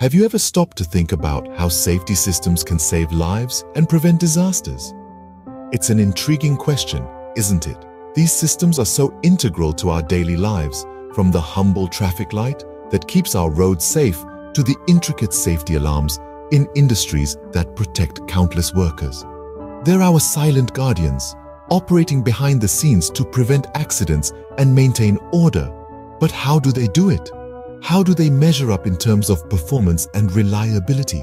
Have you ever stopped to think about how safety systems can save lives and prevent disasters? It's an intriguing question, isn't it? These systems are so integral to our daily lives, from the humble traffic light that keeps our roads safe to the intricate safety alarms in industries that protect countless workers. They're our silent guardians, operating behind the scenes to prevent accidents and maintain order. But how do they do it? How do they measure up in terms of performance and reliability?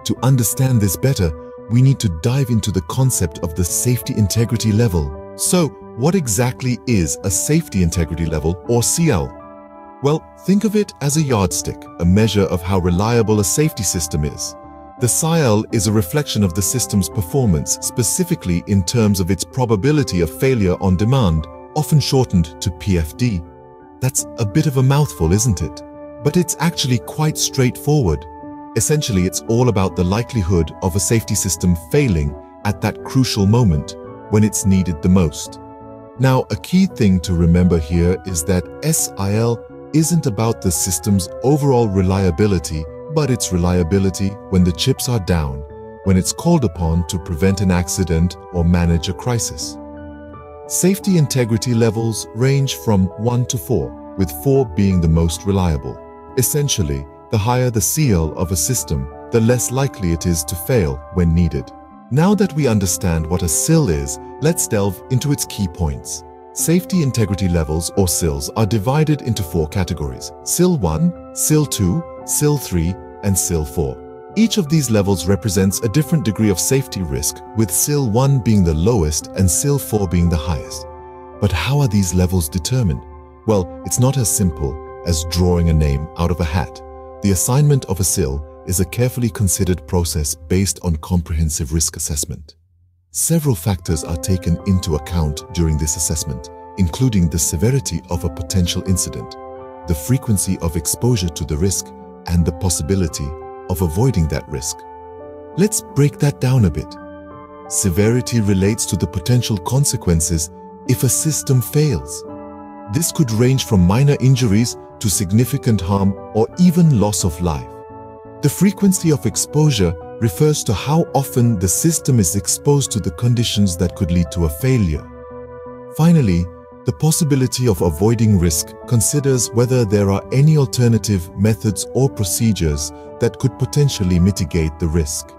To understand this better, we need to dive into the concept of the safety integrity level. So, what exactly is a safety integrity level, or SIL? Well, think of it as a yardstick, a measure of how reliable a safety system is. The SIL is a reflection of the system's performance, specifically in terms of its probability of failure on demand, often shortened to PFD. That's a bit of a mouthful, isn't it? But it's actually quite straightforward. Essentially, it's all about the likelihood of a safety system failing at that crucial moment when it's needed the most. Now, a key thing to remember here is that SIL isn't about the system's overall reliability, but its reliability when the chips are down, when it's called upon to prevent an accident or manage a crisis. Safety integrity levels range from 1 to 4, with 4 being the most reliable. Essentially, the higher the SIL of a system, the less likely it is to fail when needed. Now that we understand what a SIL is, let's delve into its key points. Safety integrity levels, or SILs, are divided into 4 categories: SIL 1, SIL 2, SIL 3, and SIL 4. Each of these levels represents a different degree of safety risk, with SIL 1 being the lowest and SIL 4 being the highest. But how are these levels determined? Well, it's not as simple as drawing a name out of a hat. The assignment of a SIL is a carefully considered process based on comprehensive risk assessment. Several factors are taken into account during this assessment, including the severity of a potential incident, the frequency of exposure to the risk, and the possibility of avoiding that risk. Let's break that down a bit. Severity relates to the potential consequences if a system fails. This could range from minor injuries to significant harm or even loss of life. The frequency of exposure refers to how often the system is exposed to the conditions that could lead to a failure. Finally, the possibility of avoiding risk considers whether there are any alternative methods or procedures that could potentially mitigate the risk.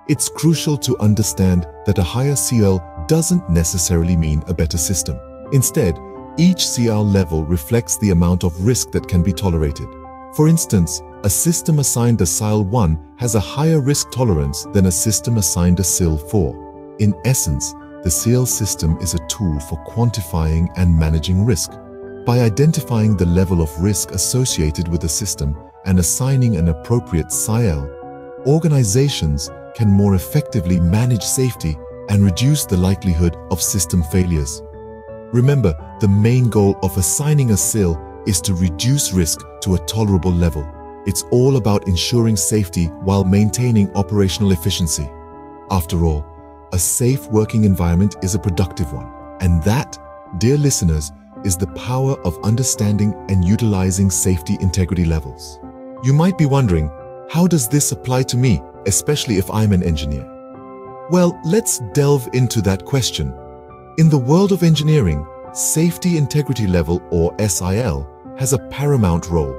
It's crucial to understand that a higher SIL doesn't necessarily mean a better system. Instead, each SIL level reflects the amount of risk that can be tolerated. For instance, a system assigned a SIL 1 has a higher risk tolerance than a system assigned a SIL 4. In essence, the SIL system is a tool for quantifying and managing risk. By identifying the level of risk associated with a system and assigning an appropriate SIL, organizations can more effectively manage safety and reduce the likelihood of system failures. Remember, the main goal of assigning a SIL is to reduce risk to a tolerable level. It's all about ensuring safety while maintaining operational efficiency. After all, a safe working environment is a productive one. And that, dear listeners, is the power of understanding and utilizing safety integrity levels. You might be wondering, how does this apply to me, especially if I'm an engineer? Well, let's delve into that question. In the world of engineering, safety integrity level, or SIL, has a paramount role.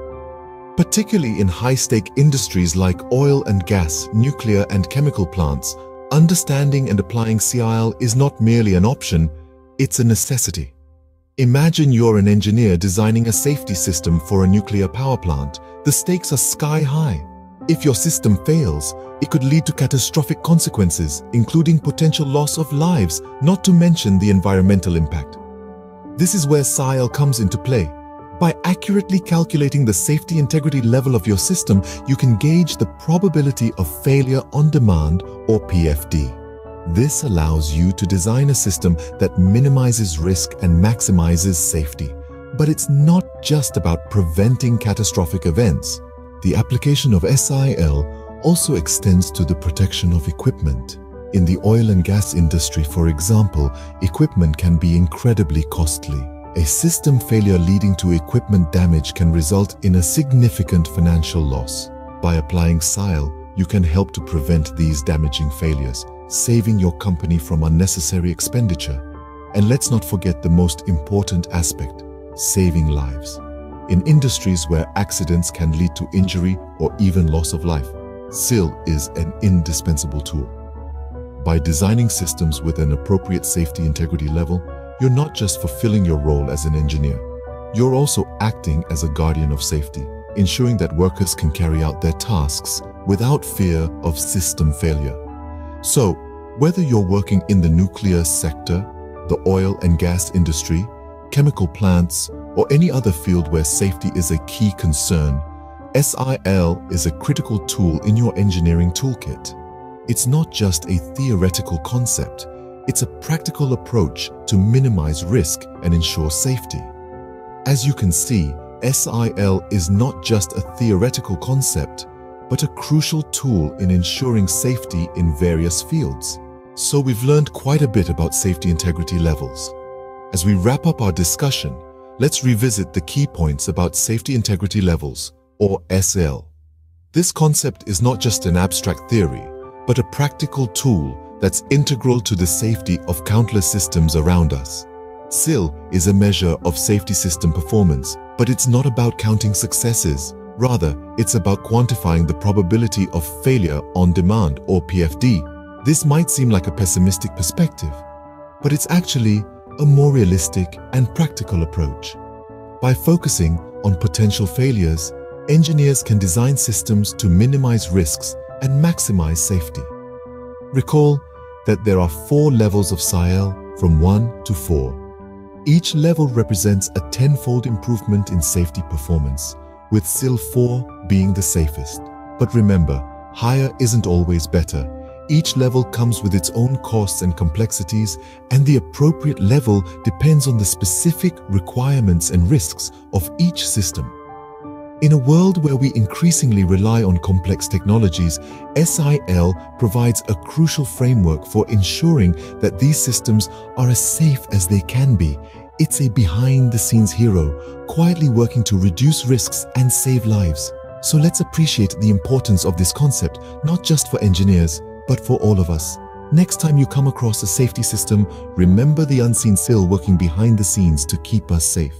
Particularly in high-stake industries like oil and gas, nuclear and chemical plants, understanding and applying SIL is not merely an option, it's a necessity. Imagine you're an engineer designing a safety system for a nuclear power plant. The stakes are sky high. If your system fails, it could lead to catastrophic consequences, including potential loss of lives, not to mention the environmental impact. This is where SIL comes into play. By accurately calculating the safety integrity level of your system, you can gauge the probability of failure on demand, or PFD. This allows you to design a system that minimizes risk and maximizes safety. But it's not just about preventing catastrophic events. The application of SIL also extends to the protection of equipment. In the oil and gas industry, for example, equipment can be incredibly costly. A system failure leading to equipment damage can result in a significant financial loss. By applying SIL, you can help to prevent these damaging failures, saving your company from unnecessary expenditure. And let's not forget the most important aspect, saving lives. In industries where accidents can lead to injury or even loss of life, SIL is an indispensable tool. By designing systems with an appropriate safety integrity level, you're not just fulfilling your role as an engineer, you're also acting as a guardian of safety, ensuring that workers can carry out their tasks without fear of system failure. So, whether you're working in the nuclear sector, the oil and gas industry, chemical plants, or any other field where safety is a key concern, SIL is a critical tool in your engineering toolkit. It's not just a theoretical concept, it's a practical approach to minimize risk and ensure safety. As you can see, SIL is not just a theoretical concept, but a crucial tool in ensuring safety in various fields. So we've learned quite a bit about safety integrity levels. As we wrap up our discussion, let's revisit the key points about safety integrity levels, or SIL. This concept is not just an abstract theory, but a practical tool that's integral to the safety of countless systems around us. SIL is a measure of safety system performance, but it's not about counting successes. Rather, it's about quantifying the probability of failure on demand, or PFD. This might seem like a pessimistic perspective, but it's actually a more realistic and practical approach. By focusing on potential failures, engineers can design systems to minimize risks and maximize safety. Recall that there are 4 levels of SIL, from 1 to 4. Each level represents a 10-fold improvement in safety performance, with SIL 4 being the safest. But remember, higher isn't always better. Each level comes with its own costs and complexities, and the appropriate level depends on the specific requirements and risks of each system. In a world where we increasingly rely on complex technologies, SIL provides a crucial framework for ensuring that these systems are as safe as they can be. It's a behind-the-scenes hero, quietly working to reduce risks and save lives. So let's appreciate the importance of this concept, not just for engineers, but for all of us. Next time you come across a safety system, remember the unseen SIL working behind the scenes to keep us safe.